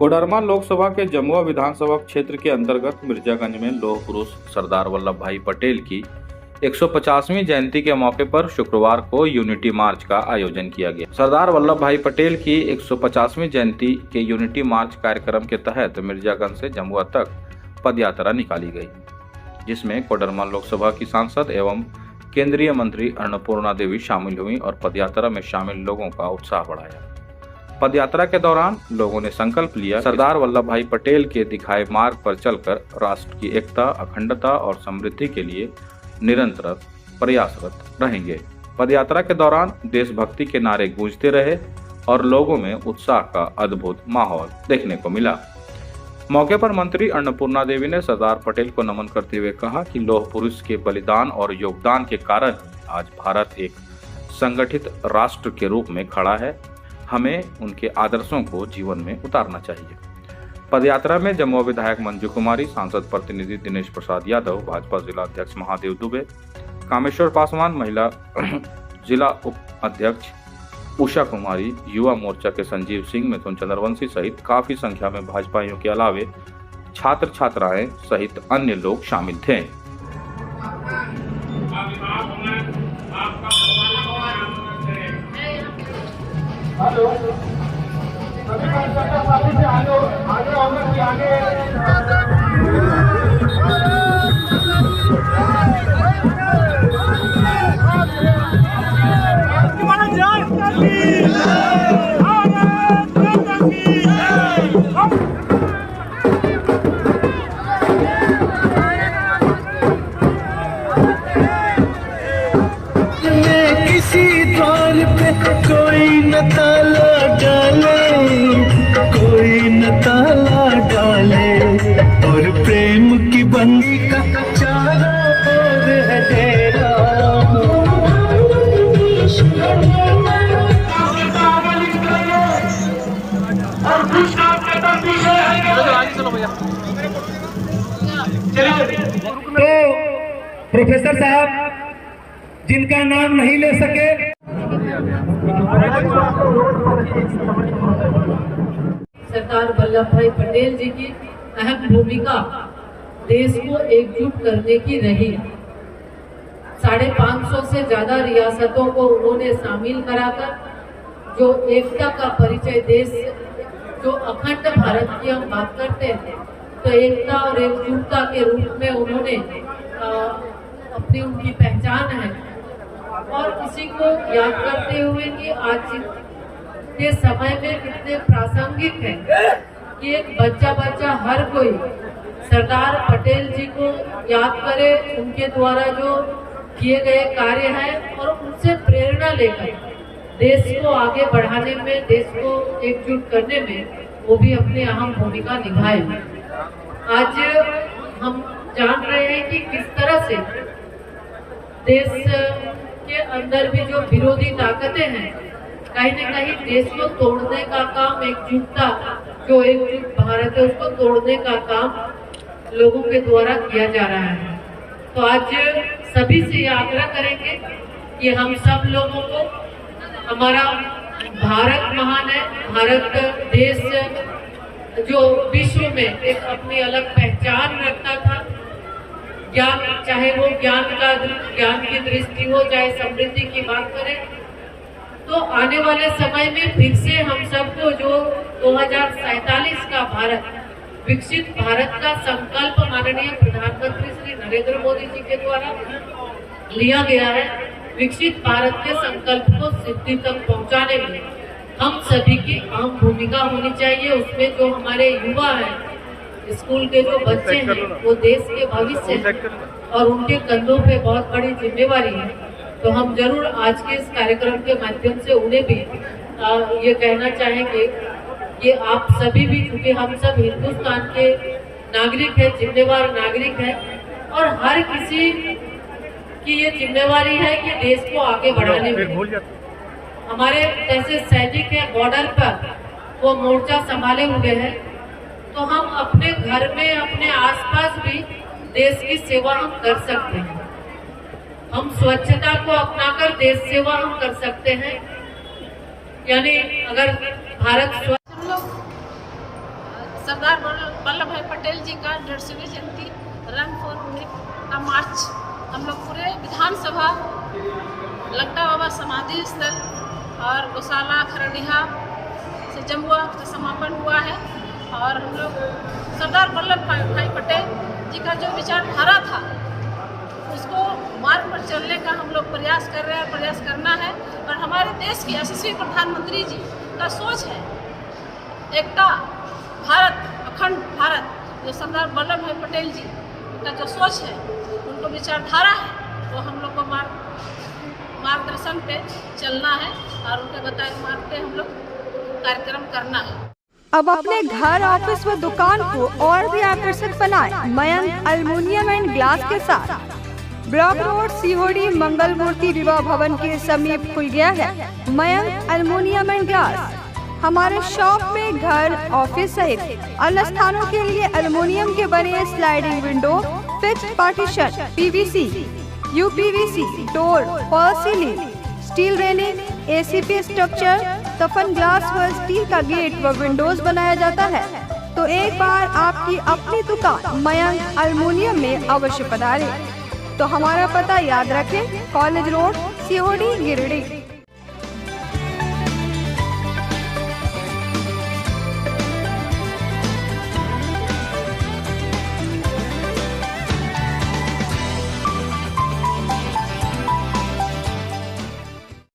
कोडरमा लोकसभा के जमुआ विधानसभा क्षेत्र के अंतर्गत मिर्जागंज में लौह पुरुष सरदार वल्लभ भाई पटेल की 150वीं जयंती के मौके पर शुक्रवार को यूनिटी मार्च का आयोजन किया गया। सरदार वल्लभ भाई पटेल की 150वीं जयंती के यूनिटी मार्च कार्यक्रम के तहत मिर्जागंज से जमुआ तक पदयात्रा निकाली गई, जिसमें कोडरमा लोकसभा की सांसद एवं केंद्रीय मंत्री अन्नपूर्णा देवी शामिल हुई और पदयात्रा में शामिल लोगों का उत्साह बढ़ाया। पदयात्रा के दौरान लोगों ने संकल्प लिया, सरदार वल्लभ भाई पटेल के दिखाए मार्ग पर चलकर राष्ट्र की एकता, अखंडता और समृद्धि के लिए निरंतर प्रयासरत रहेंगे। पदयात्रा के दौरान देशभक्ति के नारे गूंजते रहे और लोगों में उत्साह का अद्भुत माहौल देखने को मिला। मौके पर मंत्री अन्नपूर्णा देवी ने सरदार पटेल को नमन करते हुए कहा कि लौह पुरुष के बलिदान और योगदान के कारण आज भारत एक संगठित राष्ट्र के रूप में खड़ा है। हमें उनके आदर्शों को जीवन में उतारना चाहिए। पदयात्रा में जमुआ विधायक मंजू कुमारी, सांसद प्रतिनिधि दिनेश प्रसाद यादव, भाजपा जिला अध्यक्ष महादेव दुबे, कामेश्वर पासवान, महिला जिला उप अध्यक्ष उषा कुमारी, युवा मोर्चा के संजीव सिंह, मिथुन चंद्रवंशी सहित काफी संख्या में भाजपाइयों के अलावे छात्र छात्राएं सहित अन्य लोग शामिल थे। हेलो, सभी कार्यकर्ता साथी से आगे किसी द्वार पे कोई न ताला डाले और प्रेम की बंदी का चारों ओर है डेरा। तो प्रोफेसर साहब जिनका नाम नहीं ले सके, सरदार वल्लभ भाई पटेल जी की अहम भूमिका देश को एकजुट करने की रही। 550 से ज्यादा रियासतों को उन्होंने शामिल कराकर जो एकता का परिचय देश, जो अखंड भारत की हम बात करते हैं, तो एकता और एकजुटता के रूप में उन्होंने अपनी उनकी पहचान है। और इसी को याद करते हुए कि आज के समय में कितने प्रासंगिक है कि एक बच्चा हर कोई सरदार पटेल जी को याद करे, उनके द्वारा जो किए गए कार्य हैं और उनसे प्रेरणा लेकर देश को आगे बढ़ाने में, देश को एकजुट करने में वो भी अपनी अहम भूमिका निभाए। आज हम जान रहे हैं कि किस तरह से देश के अंदर भी जो विरोधी ताकतें हैं, कहीं न कहीं देश को तोड़ने का काम, एकजुटता जो एकजुट भारत है उसको तोड़ने का काम लोगों के द्वारा किया जा रहा है। तो आज सभी से आग्रह करेंगे कि हम सब लोगों को, हमारा भारत महान है, भारत देश जो विश्व में एक अपनी अलग पहचान रखता था, ज्ञान, चाहे वो ज्ञान की दृष्टि हो, चाहे समृद्धि की बात करें, तो आने वाले समय में फिर से हम सबको जो 2047 का भारत, विकसित भारत का संकल्प माननीय प्रधानमंत्री श्री नरेंद्र मोदी जी के द्वारा लिया गया है, विकसित भारत के संकल्प को सिद्धि तक पहुंचाने में हम सभी की अहम भूमिका होनी चाहिए। उसमें जो हमारे युवा हैं, स्कूल के जो बच्चे हैं, वो देश के भविष्य हैं और उनके कंधों पे बहुत बड़ी जिम्मेवारी है। तो हम जरूर आज के इस कार्यक्रम के माध्यम से उन्हें भी ये कहना चाहेंगे कि आप सभी भी, क्योंकि हम सब हिंदुस्तान के नागरिक हैं, जिम्मेवार नागरिक हैं, और हर किसी की ये जिम्मेवारी है कि देश को आगे बढ़ाने में। हमारे जैसे सैनिक हैं बॉर्डर पर, वो मोर्चा संभाले हुए हैं, तो हम अपने घर में, अपने आसपास भी देश की सेवा हम कर सकते हैं। हम स्वच्छता को अपनाकर देश सेवा हम कर सकते हैं। यानी अगर भारत सरदार वल्लभ भाई पटेल जी का 150वीं जयंती रन फॉर यूनिटी का मार्च हम लोग पूरे विधानसभा, लंगटा बाबा समाधि स्थल और गौशाला खरड़िया से जमुआ का समापन हुआ है। और हम लोग सरदार वल्लभ भाई पटेल जी का जो विचारधारा था उसको मार्ग पर चलने का हम लोग प्रयास कर रहे हैं, प्रयास करना है। और हमारे देश की यशस्वी प्रधानमंत्री जी का सोच है एकता भारत, अखंड भारत, जो सरदार वल्लभ भाई पटेल जी का जो सोच है, उनको विचारधारा है, वो हम लोग को मार्गदर्शन पे चलना है और उनके बताए मार्ग पे हम लोग कार्यक्रम करना है। अब अपने घर, ऑफिस व दुकान को और भी आकर्षक बनाएं मयंक एल्युमिनियम एंड ग्लास के साथ। ब्लॉक रोड सीहोड़ी मंगल मूर्ति विवाह भवन के समीप खुल गया है मयंक एल्युमिनियम एंड ग्लास। हमारे शॉप में घर, ऑफिस सहित अन्य स्थानों के लिए एल्युमिनियम के बने sliding window, fixed partition, PVC, uPVC, door, fall ceiling, steel railing, ACP structure, सफन ग्लास व स्टील का गेट व विंडोज बनाया जाता है। तो एक बार आपकी अपनी दुकान मयंक एल्युमिनियम में अवश्य पधारें। तो हमारा पता याद रखें, कॉलेज रोड, सीहोड़ी, गिरिडीह।